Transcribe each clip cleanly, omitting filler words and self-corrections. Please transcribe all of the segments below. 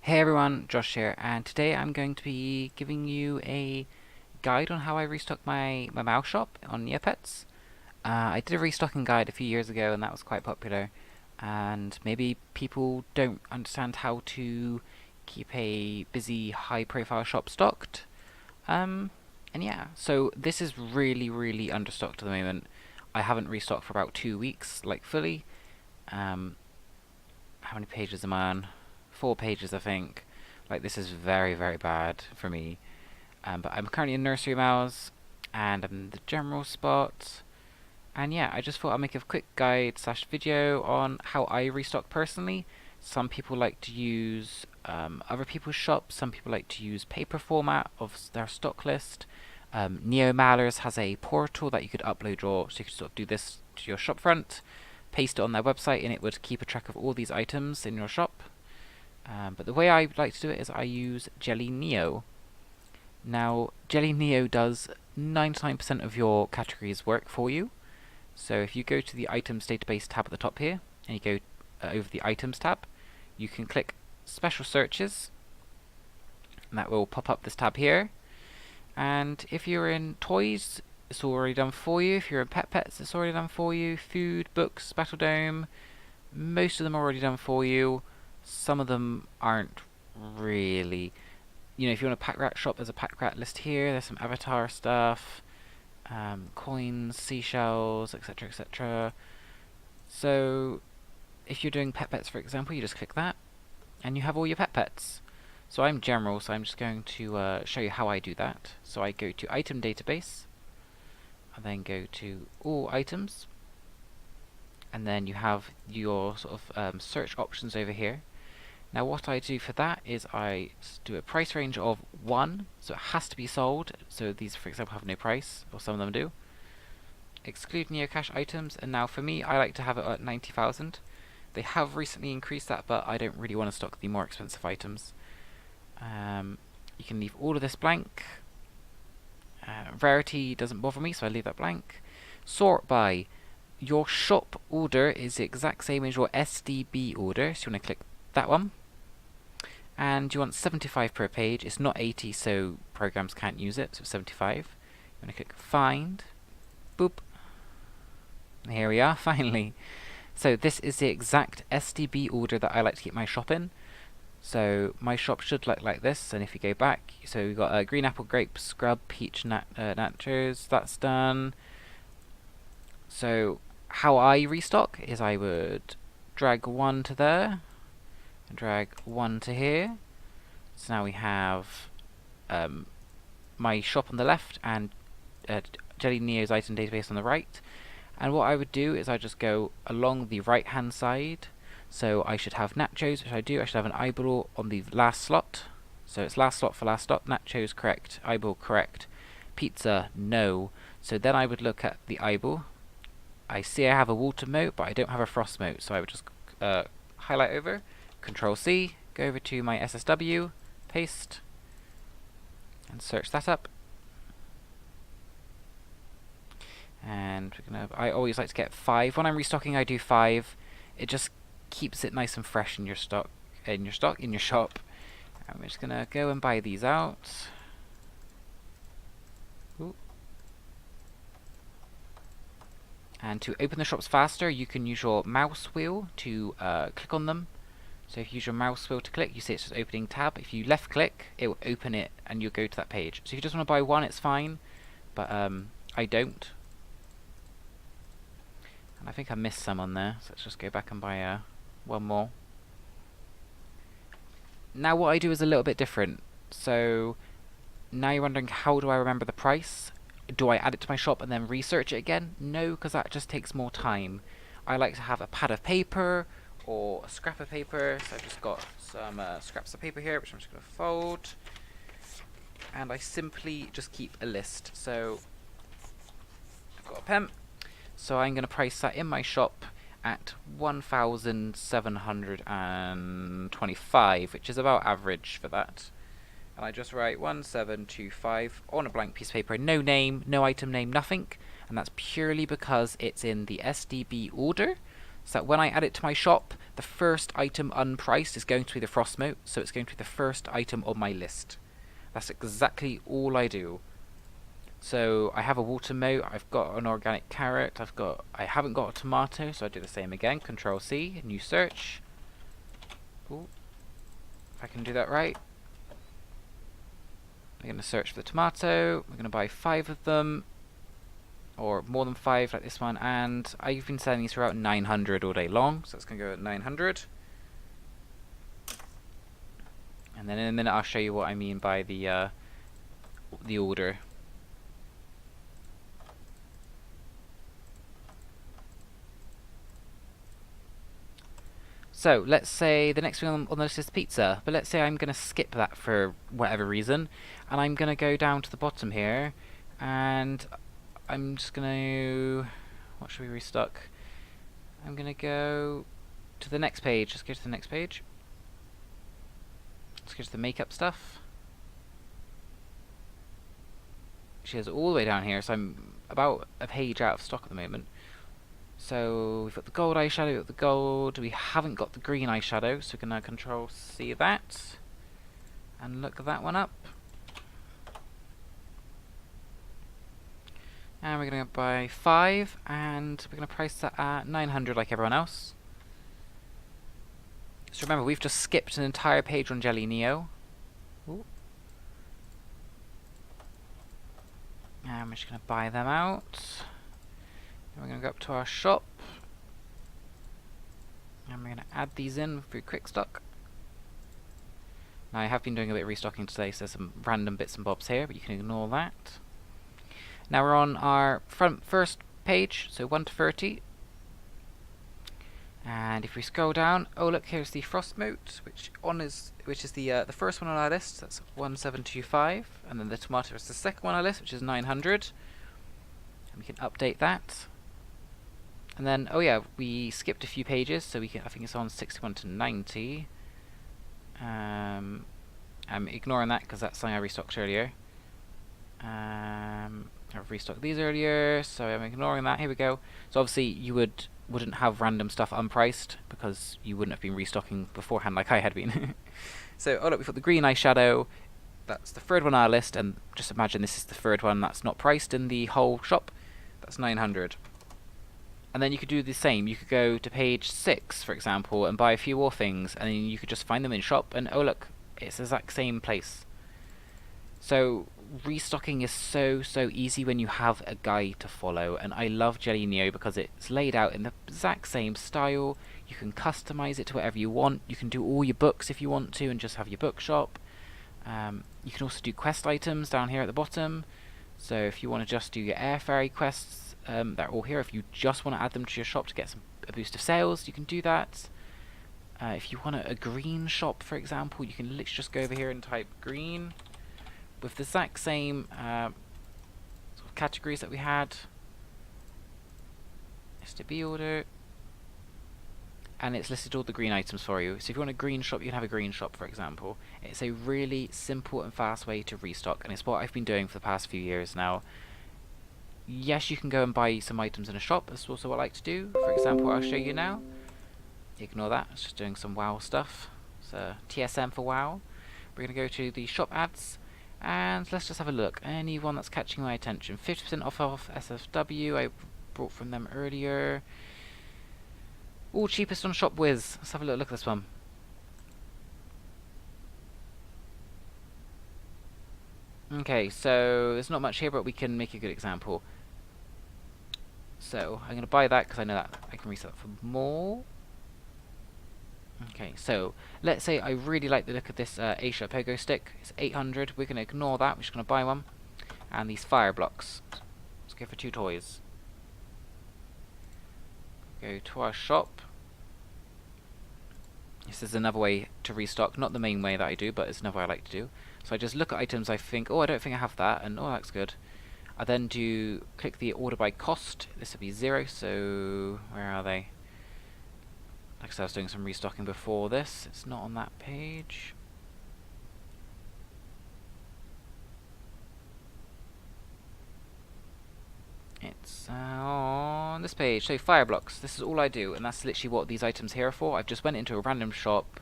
Hey everyone, Josh here, and today I'm going to be giving you a guide on how I restock my mouse shop on Neopets. I did a restocking guide a few years ago and that was quite popular, and maybe people don't understand how to keep a busy, high profile shop stocked. Um, and yeah, so this is really understocked at the moment. I haven't restocked for about 2 weeks, like fully. Um, how many pages am I on? 4 pages, I think. Like, this is very bad for me. But I'm currently in nursery mouse, and I'm in the general spot. And yeah, I just thought I'd make a quick guide slash video on how I restock personally. Some people like to use other people's shops. Some people like to use paper format of their stock list. Neopets has a portal that you could upload so you could sort of do this to your shop front, paste it on their website, and it would keep a track of all these items in your shop. But the way I like to do it is I use Jelly Neo. Now, Jelly Neo does 99% of your categories work for you. So if you go to the items database tab at the top here, and you go over the items tab, you can click special searches, and that will pop up this tab here. And if you're in toys, it's already done for you. If you're in pets, it's already done for you. Food, books, Battle Dome, most of them are already done for you. Some of them aren't really. You know, if you want a pack rat shop, there's a pack rat list here. There's some avatar stuff, coins, seashells, etc. So if you're doing pets, for example, you just click that, and you have all your pets. So I'm general, so I'm just going to show you how I do that. So I go to item database, and then go to all items, and then you have your sort of search options over here. Now what I do for that is I do a price range of 1, so it has to be sold. So these, for example, have no price, or some of them do. Exclude Neocash items, and now for me, I like to have it at 90,000. They have recently increased that, but I don't really want to stock the more expensive items. You can leave all of this blank. Rarity doesn't bother me, so I leave that blank. Sort by. Your shop order is the exact same as your SDB order, so you want to click that one. And you want 75 per page. It's not 80, so programs can't use it, so 75. You want to click find. Boop. And here we are, finally. So this is the exact SDB order that I like to keep my shop in. So my shop should look like this, and if you go back, so we've got green apple, grape, scrub, peach, nachos, that's done. So how I restock is I would drag one to there, and drag one to here. So now we have my shop on the left and Jelly Neo's item database on the right. And what I would do is I just go along the right hand side. So I should have nachos, which I do. I should have an eyeball on the last slot. So it's last slot for last slot. Nachos correct, eyeball correct, pizza no. So then I would look at the eyeball. I see I have a water moat, but I don't have a frost moat. So I would just highlight over, Control C, go over to my SSW, paste, and search that up. And we're gonna. I always like to get 5. When I'm restocking, I do 5. It just keeps it nice and fresh in your shop. And we're just gonna go and buy these out. Ooh. And to open the shops faster, you can use your mouse wheel to click on them. So if you use your mouse wheel to click, you see it's just opening tab. If you left click, it will open it and you'll go to that page. So if you just want to buy one, it's fine. But I don't. And I think I missed some on there. So let's just go back and buy one more. Now what I do is a little bit different. So now you're wondering, how do I remember the price? Do I add it to my shop and then research it again? No, because that just takes more time. I like to have a pad of paper or a scrap of paper. So I've just got some scraps of paper here, which I'm just going to fold. And I simply just keep a list. So I've got a pen. So I'm going to price that in my shop at 1,725, which is about average for that. And I just write 1725 on a blank piece of paper. No name, no item name, nothing. And that's purely because it's in the SDB order. so that when I add it to my shop, the first item unpriced is going to be the frost moat, so it's going to be the first item on my list. That's exactly all I do. So I have a water moat, I've got an organic carrot, I haven't got a tomato, so I do the same again. Control C, new search. Ooh, if I can do that right. I'm going to search for the tomato. We're going to buy 5 of them, or more than 5 like this one, and I've been selling these for about 900 all day long, so it's going to go at 900. And then in a minute I'll show you what I mean by the order. So let's say the next thing on the list is pizza, but let's say I'm going to skip that for whatever reason, and I'm going to go down to the bottom here, and I'm just going to... what should we restock? I'm going to go to the next page. Let's go to the next page. Let's go to the makeup stuff. She is all the way down here, so I'm about a page out of stock at the moment. So we've got the gold eyeshadow, we've got the gold, we haven't got the green eyeshadow, so we're going to Control C that, and look that one up. And we're going to buy 5, and we're going to price that at 900 like everyone else. So remember, we've just skipped an entire page on Jelly Neo. Ooh. And we're just going to buy them out. Then we're going to go up to our shop, and we're going to add these in through quick stock. Now I have been doing a bit of restocking today, so there's some random bits and bobs here, but you can ignore that. Now we're on our first page, so 1 to 30. And if we scroll down, oh look, here's the frost moat, which is the first one on our list. That's 1725, and then the tomato is the second one on our list, which is 900. And we can update that. And then, oh yeah, we skipped a few pages, so I think it's on 61 to 90. I'm ignoring that because that's something I restocked earlier. I've restocked these earlier, so I'm ignoring that. Here we go. So obviously you wouldn't have random stuff unpriced because you wouldn't have been restocking beforehand like I had been. So, oh look, we've got the green eyeshadow. That's the third one on our list, and just imagine this is the third one that's not priced in the whole shop. That's 900. And then you could do the same. You could go to page 6, for example, and buy a few more things, and then you could just find them in shop, and oh look, it's the exact same place. So restocking is so easy when you have a guide to follow, and I love Jelly Neo because it's laid out in the exact same style. You can customize it to whatever you want. You can do all your books if you want to and just have your bookshop. You can also do quest items down here at the bottom. So if you want to just do your air fairy quests, they're all here. If you just want to add them to your shop to get a boost of sales, you can do that. If you want a green shop, for example, you can literally just go over here and type green with the exact same sort of categories that we had. STB order, and it's listed all the green items for you. So if you want a green shop, you can have a green shop, for example. It's a really simple and fast way to restock, and it's what I've been doing for the past few years now. Yes, you can go and buy some items in a shop. That's also what I like to do. For example, I'll show you now. Ignore that, it's just doing some WoW stuff. So TSM for WoW. We're going to go to the shop ads, and let's just have a look. Anyone that's catching my attention. 50% off SFW, I brought from them earlier. All cheapest on ShopWiz. Let's have a look at this one. Okay, so there's not much here, but we can make a good example. So I'm going to buy that because I know that I can resell it for more. Okay, so let's say I really like the look of this Asia Pogo stick. It's 800. We're going to ignore that. We're just going to buy one. And these fire blocks. Let's go for 2 toys. Go to our shop. This is another way to restock. Not the main way that I do, but it's another way I like to do. So I just look at items I think, oh, I don't think I have that, and oh, that's good. I then click the order by cost. This will be 0, so where are they? Like I said, I was doing some restocking before this. It's not on that page. It's on this page, so fire blocks, this is all I do, and that's literally what these items here are for. I've just went into a random shop,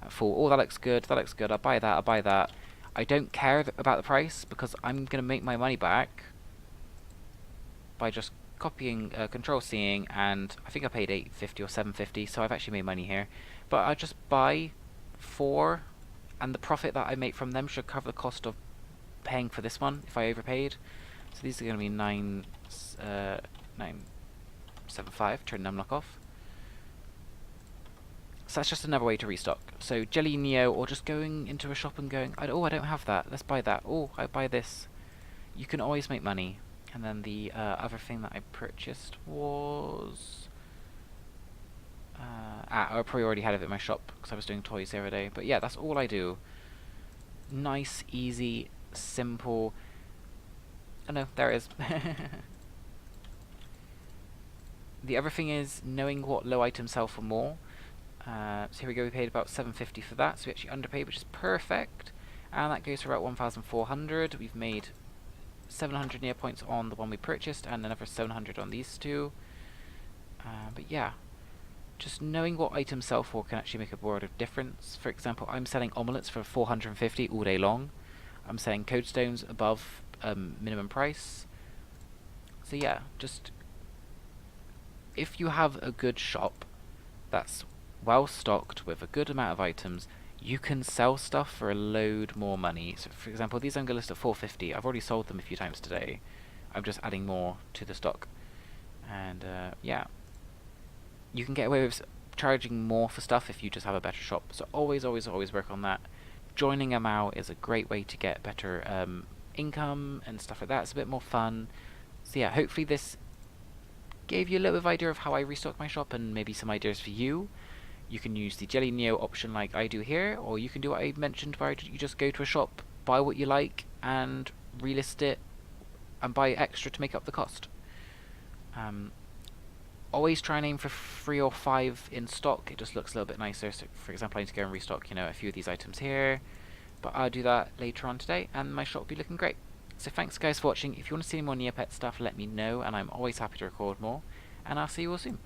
thought, oh, that looks good, I'll buy that, I'll buy that. I don't care about the price, because I'm going to make my money back by just copying, control C'ing, and I think I paid $8.50 or $7.50, so I've actually made money here. But I just buy 4, and the profit that I make from them should cover the cost of paying for this one, if I overpaid. So these are going to be 975, turn numlock off. So that's just another way to restock. So Jelly Neo, or just going into a shop and going, oh, I don't have that, let's buy that. Oh, I buy this. You can always make money. And then the other thing that I purchased was... I probably already had it in my shop because I was doing toys the other day. But yeah, that's all I do. Nice, easy, simple. Oh no, there it is. The other thing is knowing what low items sell for more. So here we go, we paid about $7.50 for that, so we actually underpaid, which is perfect. And that goes for about 1,400. We've made 700 Neopoints on the one we purchased, and another 700 on these two. But yeah, just knowing what items sell for can actually make a world of difference. For example, I'm selling omelettes for 450 all day long. I'm selling code stones above minimum price. So yeah, just if you have a good shop that's well stocked with a good amount of items, you can sell stuff for a load more money. So for example, these I'm going to list at 450. I've already sold them a few times today. I'm just adding more to the stock. And yeah, you can get away with charging more for stuff if you just have a better shop. So always, always, always work on that. Joining a MAU is a great way to get better income and stuff like that. It's a bit more fun. So yeah, hopefully this gave you a little bit of idea of how I restock my shop and maybe some ideas for you. You can use the Jelly Neo option like I do here, or you can do what I mentioned where you just go to a shop, buy what you like, and relist it, and buy extra to make up the cost. Always try and aim for 3 or 5 in stock, it just looks a little bit nicer. So for example, I need to go and restock, a few of these items here, but I'll do that later on today, and my shop will be looking great. So thanks guys for watching. If you want to see more Neopet stuff, let me know, and I'm always happy to record more, and I'll see you all soon.